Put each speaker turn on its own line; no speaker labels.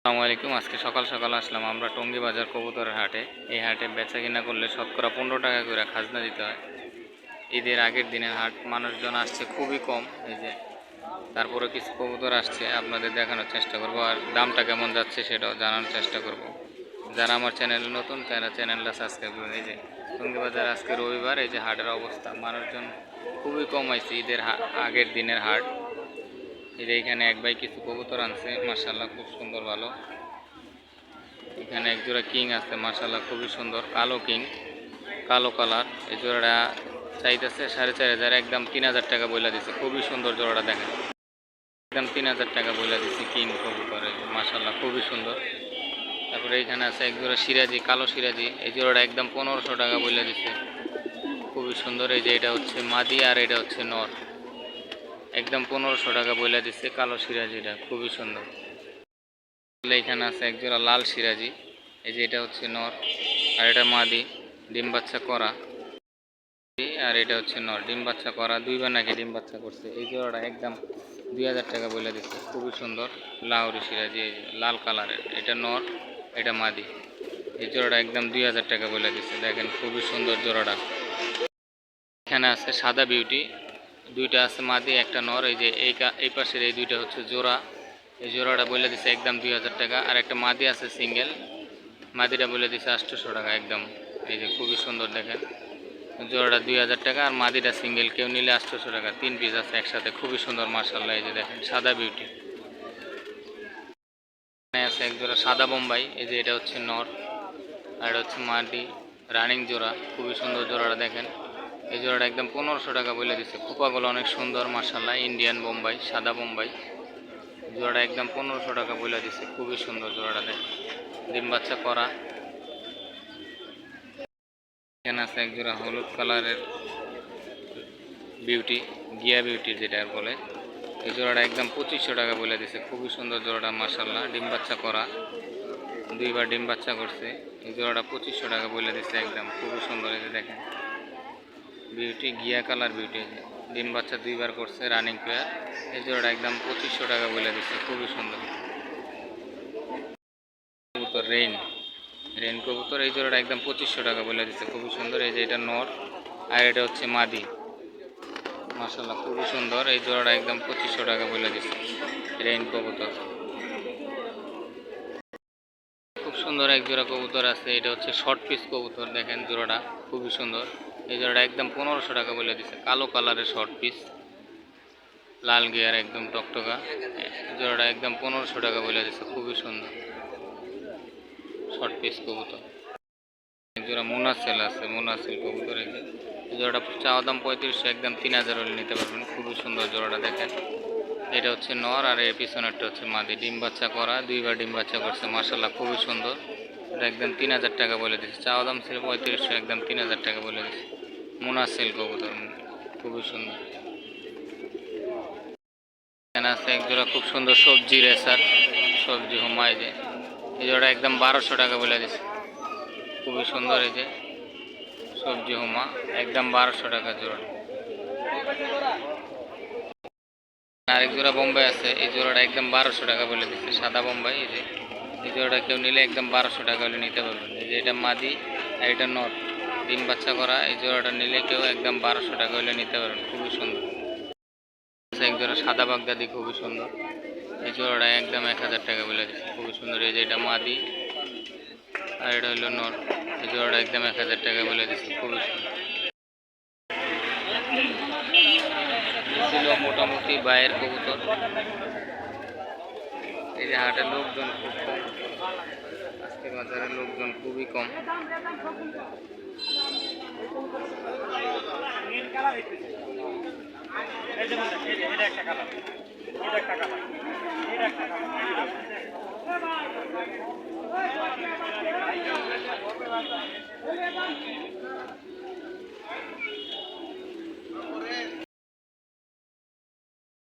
আসসালামু আলাইকুম। আজকে সকাল সকাল আসলাম আমরা টঙ্গী বাজার কবুতরের হাটে। এই হাটে বেচা কিনা করলে শতকরা 15 টাকা করে খাজনা দিতে হয়। ঈদের আগের দিনের হাট, মানুষজন আসছে খুবই কম। এই যে তারপরে কিছু কবুতর আসছে, আপনাদের দেখানোর চেষ্টা করব আর দামটা কেমন যাচ্ছে সেটাও জানানোর চেষ্টা করব। যারা আমার চ্যানেলে নতুন তারা চ্যানেলটা সাবস্ক্রাইব করুন। এই যে টঙ্গী বাজার আজকে রবিবার, এই যে হাটের অবস্থা, মানুষজন খুবই কম আইছে। ঈদের আগের দিনের হাট। এই যে এখানে এক ভাই কিছু কবুতর আনছে, মাশাআল্লাহ খুব সুন্দর ভালো। এখানে এক জোড়া কিং আছে, মাশাআল্লাহ খুবই সুন্দর, কালো কিং, কালো কালার। এই জোড়াটা চাইতেছে 4500, একদম 3000 টাকা বইলা দিচ্ছে। খুবই সুন্দর জোড়াটা, দেখেন একদম 3000 টাকা বইলা দিচ্ছে কিং কবুতর, মাশাআল্লাহ খুবই সুন্দর। তারপরে এখানে আছে এক জোড়া সিরাজি, কালো সিরাজি। এই জোড়াটা একদম 1500 টাকা বইলা দিচ্ছে, খুবই সুন্দর। এই যে এটা হচ্ছে মাদি আর এটা হচ্ছে নর, একদম 1500 টাকা বইলা দিচ্ছে কালো সিরাজিটা, খুবই সুন্দর। এখানে আছে এক জোড়া লাল সিরাজি, এই যে এটা হচ্ছে নর আর এটা মাদি, ডিম বাচ্চা করা। আর এটা হচ্ছে নর, ডিম বাচ্চা করা, দুইবার নাকি ডিম বাচ্চা করছে। এই জোড়াটা একদম 2000 টাকা বলে দিচ্ছে, খুবই সুন্দর লাহোরি সিরাজি, লাল কালারের। এটা নর, এটা মাদি। এই জোড়াটা একদম 2000 টাকা বলে দিচ্ছে, দেখেন খুবই সুন্দর জোড়াটা। এখানে আছে সাদা বিউটি, দুইটা আছে মাদি একটা নর। এই যে এই পাশের এই দুইটা হচ্ছে জোড়া। এই জোড়াটা বলে দিচ্ছে একদম 2000 টাকা। আর একটা মাদি আছে সিঙ্গেল, মাদিটা বলে দিচ্ছে 800 টাকা একদম। এই যে খুবই সুন্দর, দেখেন জোড়াটা 2000 টাকা আর মাদিটা সিঙ্গেল কেউ নিলে 800 টাকা। 3 পিস আছে একসাথে, খুবই সুন্দর মাশাআল্লাহ। এই যে দেখেন সাদা বিউটি। এখানে আছে এক জোড়া সাদা বোম্বাই, এই যে এটা হচ্ছে নর আর এটা হচ্ছে মাদি, রানিং জোড়া, খুবই সুন্দর জোড়াটা দেখেন। এই জোড়াটা একদম 1500 টাকা বলে দিচ্ছে। খোপাগুলো অনেক সুন্দর মাশাআল্লাহ, ইন্ডিয়ান বোম্বাই, সাদা বোম্বাই। জোড়াটা একদম 1500 টাকা বলে দিচ্ছে, খুবই সুন্দর জোড়াটা দেখেন, ডিম বাচ্চা করা। এখানে আছে এক জোড়া হলুদ কালারের বিউটি, গিয়া বিউটি যেটা বলে। এই জোড়াটা একদম 2500 টাকা বলে দিছে, খুবই সুন্দর জোড়াটা মাশাআল্লাহ, ডিম বাচ্চা করা, দুইবার ডিম বাচ্চা করছে। এই জোড়াটা 2500 টাকা বলে দিচ্ছে একদম, খুবই সুন্দর। এই যে দেখেন বিউটি, গিয়া কালার বিউটি, ডিম বাচ্চা দুইবার করছে, রানিং পেয়ার। এই জোড়াটা একদম 2500 টাকা বলে দিচ্ছে, খুবই সুন্দর কবুতর। রেইন, রেইন কবুতর, এই জোড়াটা একদম 2500 টাকা বলে দিচ্ছে, খুবই সুন্দর। এই যে এটা নর আর এটা হচ্ছে মাদি, মাশাআল্লাহ খুবই সুন্দর। এই জোড়াটা একদম 2500 টাকা বলে দিচ্ছে, রেইন কবুতর। খুব সুন্দর এক জোড়া কবুতর আছে, এটা হচ্ছে শর্ট পিস কবুতর, দেখেন জোড়াটা খুবই সুন্দর। এই জোড়াটা একদম 1500 টাকা বলে দিচ্ছে, কালো কালারের শর্ট পিস, লাল গিয়ার, একদম টকটকা। জোড়াটা একদম 1500 টাকা বলে দিচ্ছে, খুবই সুন্দর শর্ট পিস কবুতর। এক জোড়া মোনাসেল আছে, মোনাসেল কবুতর। এই জোড়াটা চাওয়া দাম 3500, একদম 3000 হলে নিতে পারবেন, খুবই সুন্দর জোড়াটা দেখেন। এটা হচ্ছে নর আর এর পিছনেরটা হচ্ছে মাদি, ডিম বাচ্চা করা, দুইবার ডিম বাচ্চা করছে মাশাআল্লাহ খুবই সুন্দর। এটা একদম 3000 টাকা বলে দিচ্ছে, চাওয়া দাম ছিল 3500, একদম 3000 টাকা বলে দিচ্ছে। মোনাসেল কবুতর, খুবই সুন্দর। এখানে আছে এক জোড়া খুব সুন্দর সবজি রেসার, সবজি হুমা। এই যে এই জোড়া একদম 1200 টাকা বলে দিচ্ছে, খুবই সুন্দর। এই যে সবজি হুমা, একদম 1200 টাকা জোড়া। আরেক জোড়া বোম্বাই আছে, এই জোড়াটা একদম 1200 টাকা বলে দিচ্ছে, সাদা বোম্বাই। এই যে এই জোড়াটা কেউ নিলে একদম 1200 টাকা হলে নিতে পারবেন। এই যে এটা মাদি আর এটা নর, ডিম বাচ্চা করা। এই জোড়াটা নিলে কেউ একদম 1200 টাকা হলে নিতে পারবেন, খুবই সুন্দর। এক জোড়া সাদা বাগদাদি, খুবই সুন্দর। এই জোড়াটা একদম 1000 টাকা বলে দিচ্ছে, খুবই সুন্দর। এই যে এটা মাদি আর এটা হলো নর, এই জোড়াটা একদম 1000 টাকা বলে দিচ্ছে, খুবই সুন্দর। ছিল মোটামুটি বাইয়ের কবুতর। এই যে হাটের লোকজন খুব কম, আজকে বাজারের লোকজন খুবই কম।